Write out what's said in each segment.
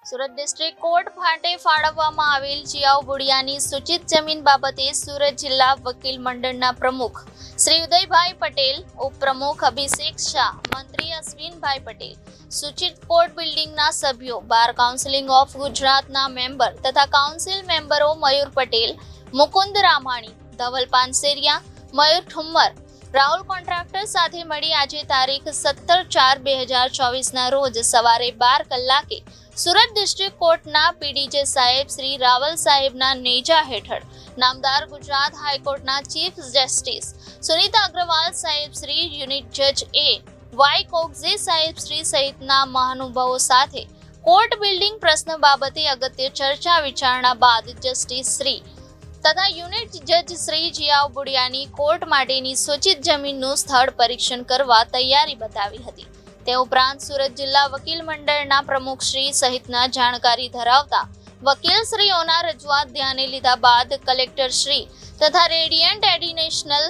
Surat district court ફાટે ફાળવવામાં આવેલ જીયાવ બુડિયાની સૂચિત જમીન બાબતે સુરત જિલ્લા વકીલ મંડળના પ્રમુખ શ્રી ઉદયભાઈ પટેલ, ઉપપ્રમુખ અભિષેક શાહ, મંત્રી અશ્વિનભાઈ પટેલ, સૂચિત કોર્ટ બિલ્ડિંગના સભ્યો, બાર કાઉન્સિલ ઓફ ગુજરાતના મેમ્બર તથા કાઉન્સિલ મેમ્બરો મયુર પટેલ, મુકુંદ રામાણી, ધવલ પાનસેરિયા, મયુર ઠુમ્મર, રાહુલ કોન્ટ્રાક્ટર સાથે મળી આજે તારીખ 17/4/2024 રોજ સવારે 12 કલાકે સુરત ડિસ્ટ્રિક્ટ કોર્ટના પીડીજે સાહેબ શ્રી રાવલ સાહેબના નેજા હેઠળ નામદાર ગુજરાત હાઈકોર્ટના ચીફ જસ્ટિસ સુનીતા અગ્રવાલ સાહેબ શ્રી, યુનિટ જજ એ વાય કોગઝે સાહેબ શ્રી સહિતના મહાનુભાવો સાથે કોર્ટ બિલ્ડિંગ પ્રશ્ન બાબતે અગત્ય ચર્ચા વિચારણા બાદ જસ્ટિસ શ્રી તથા યુનિટ જજ શ્રી જીયાવ બુડિયાની કોર્ટ માટેની સૂચિત જમીનનું સ્થળ પરીક્ષણ કરવા તૈયારી બતાવી હતી. તે ઉપરાંત સુરત જિલ્લા વકીલ મંડળના પ્રમુખશ્રી સહિતના જાણકારી ધરાવતા વકીલશ્રીઓના રજૂઆત ધ્યાને લીધા બાદ કલેક્ટરશ્રી તથા રેડિયન્ટ એડિશનલ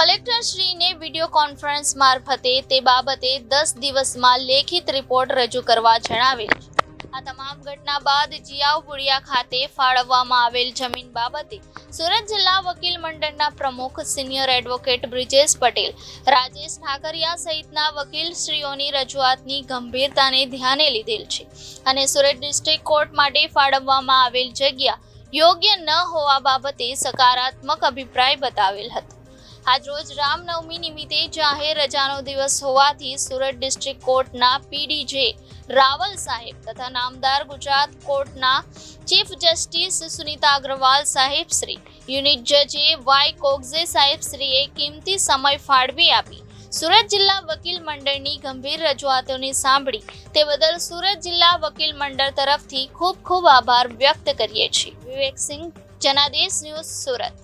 કલેક્ટરશ્રીને વિડીયો કોન્ફરન્સ મારફતે તે બાબતે 10 દિવસમાં લેખિત રિપોર્ટ રજૂ કરવા જણાવેલ છે. આ તમામ ઘટના બાદ જીયાવ બુડિયા ખાતે ફાળવવામાં આવેલ જમીન બાબતે સુરત જિલ્લા વકીલ મંડળના પ્રમુખ સિનિયર એડવોકેટ બ્રિજેશ પટેલ, રાજેશ ઠાકરિયા સહિતના વકીલશ્રીઓની રજૂઆતની ગંભીરતાને ધ્યાને લીધેલ છે અને સુરત ડિસ્ટ્રિક્ટ કોર્ટ માટે ફાળવવામાં આવેલ જગ્યા યોગ્ય ન હોવા બાબતે સકારાત્મક અભિપ્રાય બતાવેલ હતો. આજરોજ રામનવમી નિમિત્તે જાહેર રજાનો દિવસ હોવાથી સુરત ડિસ્ટ્રિક્ટ કોર્ટના પીડીજે રાવલ સાહેબ તથા નામદાર ગુજરાત કોર્ટના ચીફ જસ્ટિસ સુનીતા અગ્રવાલ સાહેબ શ્રી, યુનિટ જજ એ વાય કોગઝે સાહેબ શ્રીએ કિંમતી સમય ફાળવી આપી સુરત જિલ્લા વકીલ મંડળની ગંભીર રજૂઆતોને સાંભળી તે બદલ સુરત જિલ્લા વકીલ મંડળ તરફથી ખૂબ ખૂબ આભાર વ્યક્ત કરીએ છીએ. વિવેક સિંહ, જનાદેશ ન્યૂઝ, સુરત.